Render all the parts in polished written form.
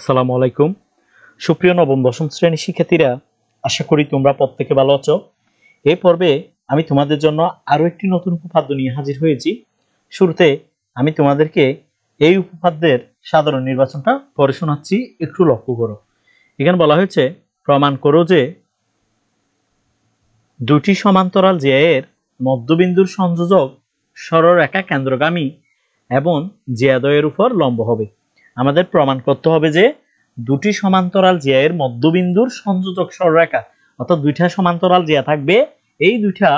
আসসালামু আলাইকুম। সুপ্রিয় নবম দশম শ্রেণীর শিক্ষার্থীরা, আশা করি তোমরা প্রত্যেকে ভালো আছো। এই পর্বে আমি তোমাদের জন্য আরো একটি নতুন উপপাদ্য নিয়ে হাজির হয়েছি। শুরুতে আমি তোমাদেরকে এই উপপাদ্যের সাধারণ নির্বাচনটা পড়ে শোনাচ্ছি, একটু লক্ষ্য করো। এখানে বলা হয়েছে, প্রমাণ করো যে দুটি সমান্তরাল জ্যায়ের মধ্যবিন্দুর সংযোজক সরলরেখা কেন্দ্রগামী এবং জ্যাদ্বয়ের উপর লম্ব হবে। আমাদের প্রমাণ করতে হবে যে দুটি সমান্তরাল জ্যায়ের মধ্যবিন্দুর সংযোজক সরলরেখা, অর্থাৎ দুইটা সমান্তরাল জ্যা থাকবে, এই দুইটা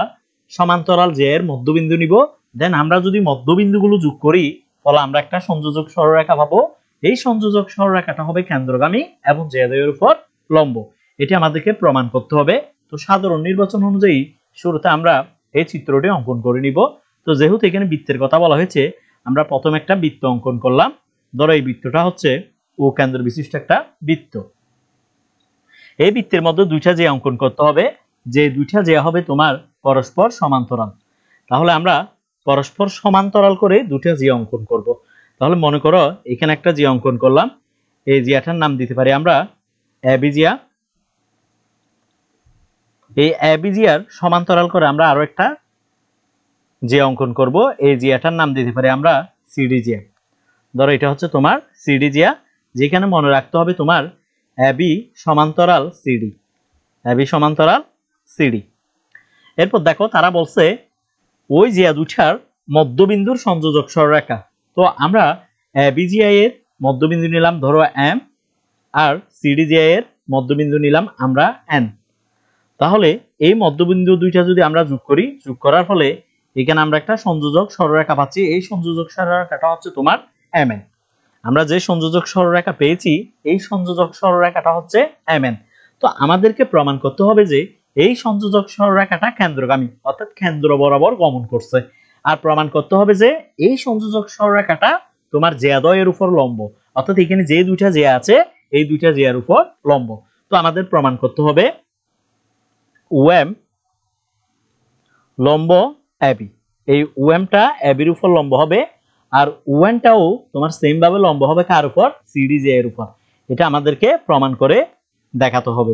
সমান্তরাল জ্যায়ের মধ্যবিন্দু নিব, দেন আমরা যদি মধ্যবিন্দুগুলো যোগ করি তাহলে আমরা একটা সংযোজক সরলরেখা পাবো। এই সংযোজক সরলরেখাটা হবে কেন্দ্রগামী এবং জ্যাদ্বয়ের উপর লম্ব। এটি আমাদেরকে প্রমাণ করতে হবে। তো সাধারণ নির্বাচন অনুযায়ী শুরুতে আমরা এই চিত্রটি অঙ্কন করে নিব। তো যেহেতু এখানে বৃত্তের কথা বলা হয়েছে, আমরা প্রথম একটা বৃত্ত অঙ্কন করলাম। ধরো এই বৃত্তটা হচ্ছে ও কেন্দ্র বিশিষ্ট একটা বৃত্ত। এই বৃত্তের মধ্যে দুইটা যে অঙ্কন করতে হবে, যে দুইটা যে হবে তোমার পরস্পর সমান্তরাল। তাহলে আমরা পরস্পর সমান্তরাল করে দুইটা যে অঙ্কন করব। তাহলে মনে করো এখানে একটা যে অঙ্কন করলাম, এই জিয়াটার নাম দিতে পারি আমরা এবি জিয়া। এই এবি জিয়ার সমান্তরাল করে আমরা আরো একটা যে অঙ্কন করব, এই জিয়াটার নাম দিতে পারি আমরা সিডি জিয়া। ধরো এটা হচ্ছে তোমার সিডি জিয়া, যেখানে মনে রাখতে হবে তোমার এবি সমান্তরাল সিডি, এবি সমান্তরাল সিডি। এরপর দেখো তারা বলছে ওই জিয়া দুটার মধ্যবিন্দুর সংযোজক সরলরেখা। তো আমরা এবি জিয়া এর মধ্যবিন্দু নিলাম ধরো এম, আর সিডি জিয়া এর মধ্যবিন্দু নিলাম আমরা এন। তাহলে এই মধ্যবিন্দু দুইটা যদি আমরা যোগ করি, যোগ করার ফলে এখানে আমরা একটা সংযোজক সরলরেখা পাচ্ছি। এই সংযোজক সরলরেখাটা হচ্ছে তোমার এমএন। আমরা যে সংযোজক সরলরেখা পেয়েছি, এই সংযোজক সরলরেখাটা হচ্ছে এমএন। তো আমাদেরকে প্রমাণ করতে হবে যে এই সংযোজক সরলরেখাটা কেন্দ্রগামী, অর্থাৎ কেন্দ্র বরাবর গমন করছে। আর প্রমাণ করতে হবে যে এই সংযোজক সরলরেখাটা তোমার জ্যাদ্বয়ের উপর লম্ব, অর্থাৎ এখানে যে দুইটা জ্যা আছে এই দুইটা জ্যার উপর লম্ব। তো আমাদের প্রমাণ করতে হবে ওএম লম্ব এবি, এই ওএমটা এবির উপর লম্ব হবে, আর ওএনটাও তোমার সেম ভাবে লম্ব হবে কার উপর? সিডি জে এর উপর। এটা আমাদেরকে প্রমাণ করে দেখাতে হবে।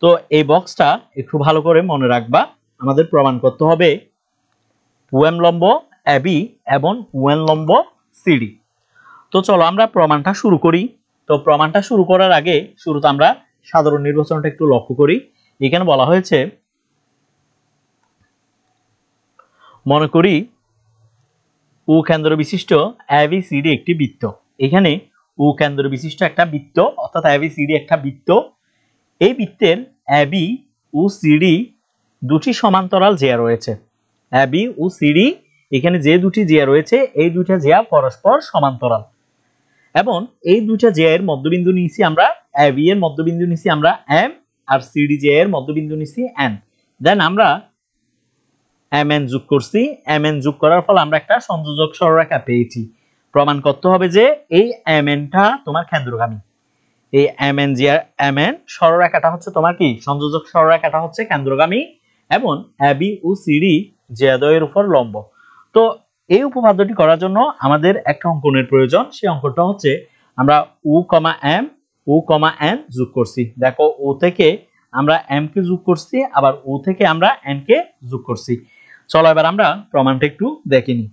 তো এই বক্সটা একটু ভালো করে মনে রাখবা। আমাদের প্রমাণ করতে হবে ওএম লম্ব এবি এবং ওএন লম্ব সিডি। তো চলো আমরা প্রমাণটা শুরু করি। তো প্রমাণটা শুরু করার আগে শুরুতে আমরা সাধারণ নির্বাচনটা একটু লক্ষ্য করি। এখানে বলা হয়েছে, মনে করি ও কেন্দ্র বিশিষ্ট এবিসিডি একটি বৃত্ত। এখানে ও কেন্দ্র বিশিষ্ট একটা বৃত্ত, অর্থাৎ এবিসিডি একটা বৃত্ত। এই বৃত্তের এবি ও সিডি দুটি সমান্তরাল জ্যা রয়েছে। এবি ও সিডি এখানে যে দুটি জ্যা রয়েছে, এই দুইটা জ্যা পরস্পর সমান্তরাল, এবং এই দুইটা জ্যা এর মধ্যবিন্দু নিয়েছি আমরা, এবি এর মধ্যবিন্দু নিয়েছি আমরা এম, আর সিডি জ্যা এর মধ্যবিন্দু নিয়েছি এন। দেন আমরা এমএন যোগ করছি। এমএন যোগ করার ফলে আমরা একটা সংযোজক সরলরেখা পেয়েছি। প্রমাণ করতে হবে যে এই এমএনটা তোমার কেন্দ্রগামী। এই এমএন জিয়া এমএন সরলরেখাটা হচ্ছে তোমার কি? সংযোজক সরলরেখাটা হচ্ছে কেন্দ্রগামী এবং এবি ও সিডি জ্যাদ্বয়ের উপর লম্ব। তো এই উপপাদ্যটি করার জন্য আমাদের একটা অঙ্কনের প্রয়োজন। সেই অঙ্কনটা হচ্ছে আমরা ও কমা এম, ও কমা এন যোগ করছি। দেখো ও থেকে আমরা এম কে যোগ করছি, আবার ও থেকে আমরা এন কে যোগ করছি। চলো এবার আমরা প্রমাণটা একটু দেখে নিই।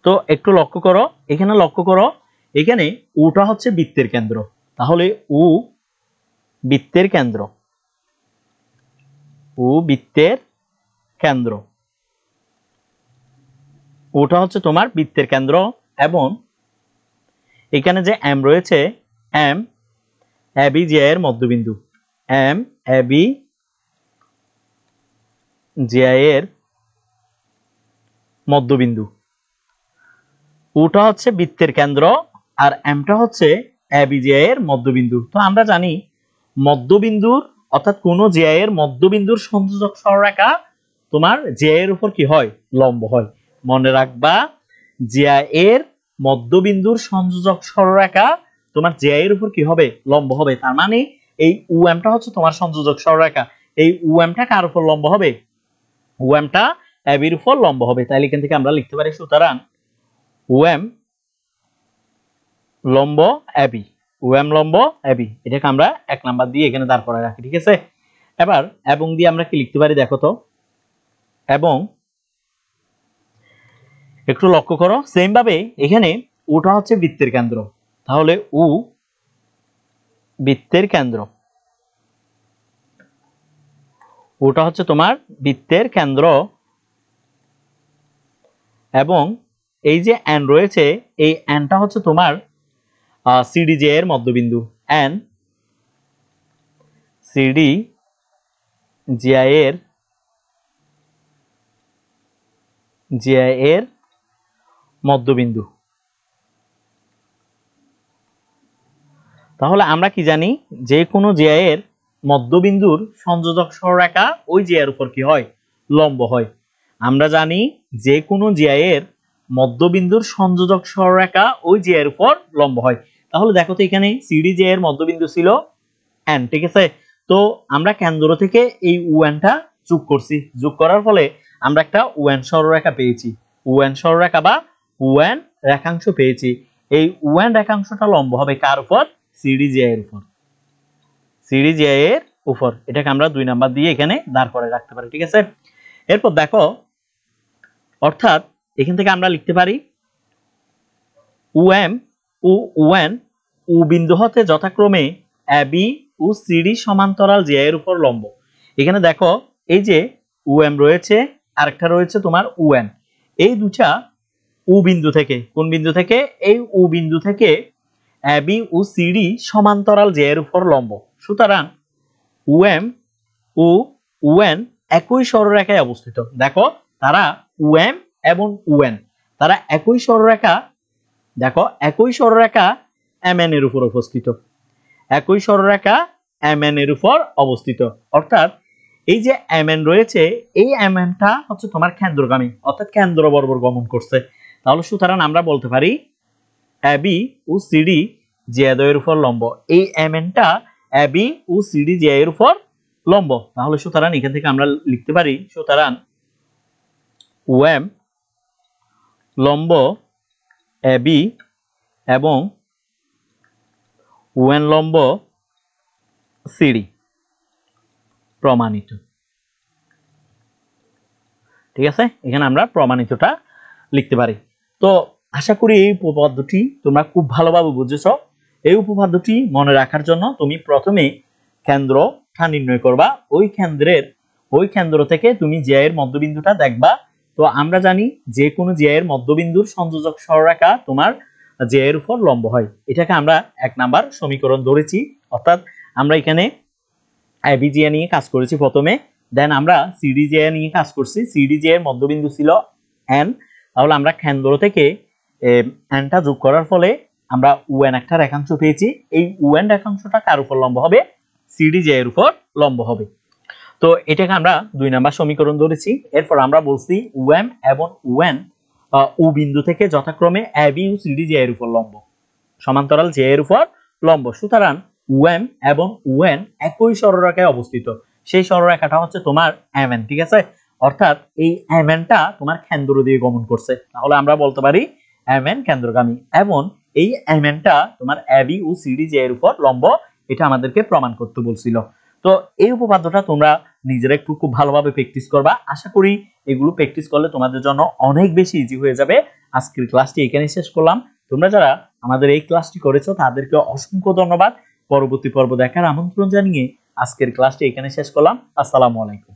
তো একটু লক্ষ্য করো, এখানে লক্ষ্য করো, এখানে ওটা হচ্ছে বৃত্তের কেন্দ্র। তাহলে ও বৃত্তের কেন্দ্র, ও বৃত্তের কেন্দ্র, ওটা হচ্ছে তোমার বৃত্তের কেন্দ্র। এবং এখানে যে এম রয়েছে, এম এবি জে এর মধ্যবিন্দু, এম এবি জে এর মধ্যবিন্দু। ওটা হচ্ছে বৃত্তের কেন্দ্র আর এমটা হচ্ছে এবি জে এর মধ্যবিন্দু। তো আমরা জানি মধ্যবিন্দুর, অর্থাৎ কোন জে এর মধ্যবিন্দুর সংযোজক সরলরেখা তোমার জে এর উপর কি হয়? লম্ব হয়। মনে রাখবা, জে এর মধ্যবিন্দুর সংযোজক সরলরেখা তোমার জে এর উপর কি হবে? লম্ব হবে। তার মানে এই ওএমটা হচ্ছে তোমার সংযোজক সরলরেখা। এই ওএমটা কার উপর লম্ব হবে? ওএমটা এবির উপর লম্ব হবে। তাহলে এখান থেকে আমরা লিখতে পারি সুতরাং OM লম্ব AB, OM লম্ব AB, এটাকে আমরা 1 নাম্বার দিয়ে এখানে দাঁড় করায় রাখি, ঠিক আছে। এবার এবং দিয়ে আমরা কি লিখতে পারি দেখো তো, এবং একটু লক্ষ্য করো, সেম ভাবে এখানে ওটা হচ্ছে বৃত্তের কেন্দ্র, তাহলে ও বৃত্তের কেন্দ্র, ওটা হচ্ছে তোমার বৃত্তের কেন্দ্র, এবং এই যে এন রয়েছে এই এনটা হচ্ছে তোমার সিডিজে এর মধ্যবিন্দু, এন সিডি জিআই এর মধ্যবিন্দু। তাহলে আমরা কি জানি, যে কোনো জিআই এর মধ্যবিন্দুর সংযোজক সরলরেখা ওই জিআই এর উপর কি হয়, লম্ব হয়। আমরা জানি যে কোনো জিআই এর মধ্যবিন্দুর সংযোজক সরলরেখা ওই জিআই এর উপর লম্ব হয়। তাহলে দেখো তো এখানে সিডি জিআই এর মধ্যবিন্দু ছিল এন, ঠিক আছে। তো আমরা কেন্দ্র থেকে এই ওএনটা যোগ করছি, যোগ করার ফলে আমরা একটা ওএন সরলরেখা পেয়েছি, ওএন সরলরেখা বা ওএন রেখাংশ পেয়েছি। এই ওএন রেখাংশটা লম্ব হবে কার উপর, সিডি জিআই এর উপর, সিডি জিআই এর উপর। এটাকে আমরা 2 নাম্বার দিয়ে এখানে দাঁড় করে রাখতে পারি, ঠিক আছে। এরপর দেখো, অর্থাৎ এখান থেকে আমরা লিখতে পারি ওএম ও ওএন ও বিন্দু হতে যথাক্রমে এবি ও সিডি সমান্তরাল জিআই এর উপর লম্ব। এখানে দেখো এই যে ওএম রয়েছে, আরেকটা রয়েছে তোমার ওএন, এই দুটা ও বিন্দু থেকে, কোন বিন্দু থেকে, এই ও বিন্দু থেকে এবি ও সিডি সমান্তরাল জিআই এর উপর লম্ব। সুতরাং ওএম ও ওএন একই সরলরেখায় অবস্থিত। দেখো তারা ওএম এবং ওএন তারা একই সরলরেখা, দেখো একই সরলরেখা এমএন এর উপর অবস্থিত, একই সরলরেখা এমএন এর উপর অবস্থিত। অর্থাৎ এই যে এমএন রয়েছে, এই এমএনটা হচ্ছে তোমার কেন্দ্রগামী, অর্থাৎ কেন্দ্র বরাবর গমন করছে। তাহলে সুতরাং আমরা বলতে পারি এবি ও সিডি জিআই এর উপর লম্ব, এই এমএনটা এবি ও সিডি জিআই এর উপর লম্ব। তাহলে সুতরাং এখান থেকে আমরা লিখতে পারি, সুতরাং ওএম লম্ব এবি এবং ওএন লম্ব সিডি প্রমাণিত, ঠিক আছে। এখানে আমরা প্রমাণিতটা লিখতে পারি। তো আশা করি এই উপপাদ্যটি তোমরা খুব ভালোভাবে বুঝেছো। এই উপপাদ্যটি মনে রাখার জন্য তুমি প্রথমে কেন্দ্রটা নির্ণয় করবা, ওই কেন্দ্র থেকে তুমি জিআই এর মধ্যবিন্দুটা দেখবা। তো আমরা জানি যে কোনো জিআই এর মধ্যবিন্দুর সংযোজক সরলরেখা তোমার জিআই এর উপর লম্ব হয়। এটাকে আমরা 1 নাম্বার সমীকরণ ধরেছি, অর্থাৎ আমরা এখানে এবি জিআই নিয়ে কাজ করেছি প্রথমে, দেন আমরা সিডি জিআই নিয়ে কাজ করছি। সিডি জিআই এর মধ্যবিন্দু ছিল এন, তাহলে আমরা কেন্দ্র থেকে এনটা যোগ করার ফলে আমরা ওএন একটা রেখাংশ পেয়েছি। এই ওএন রেখাংশটা কার উপর লম্ব হবে, সিডি জিআই এর উপর লম্ব হবে। তো এটাকে আমরা 2 নাম্বার সমীকরণ ধরেছি। এরপর আমরা বলছি ওএম এবং ওএন ও বিন্দু থেকে যথাক্রমে এবি ও সিডি জিআই এর উপর লম্ব, সমান্তরাল জিআই এর উপর লম্ব। সুতরাং ওএম এবং ওএন একই সরলরেখায় অবস্থিত, সেই সরলরেখাটা হচ্ছে তোমার এমএন, ঠিক আছে। অর্থাৎ এই এমএনটা তোমার কেন্দ্র দিয়ে গমন করছে, তাহলে আমরা বলতে পারি এমএন কেন্দ্রগামী, এবং এই এমএনটা তোমার এবি ও সিডি জিআই এর উপর লম্ব। এটা আমাদেরকে প্রমাণ করতে বলছিল। তো এই উপপাদ্যটা তোমরা নিজেরা একটু খুব ভালোভাবে প্র্যাকটিস করবা। আশা করি এগুলো প্র্যাকটিস করলে তোমাদের জন্য অনেক বেশি ইজি হয়ে যাবে। আজকের ক্লাসটি এখানেই শেষ করলাম। তোমরা যারা আমাদের এই ক্লাসটি করেছো তাদেরকে অসংখ্য ধন্যবাদ। পরবর্তী পর্ব দেখার আমন্ত্রণ জানিয়ে আজকের ক্লাসটি এখানে শেষ করলাম। আসসালামু আলাইকুম।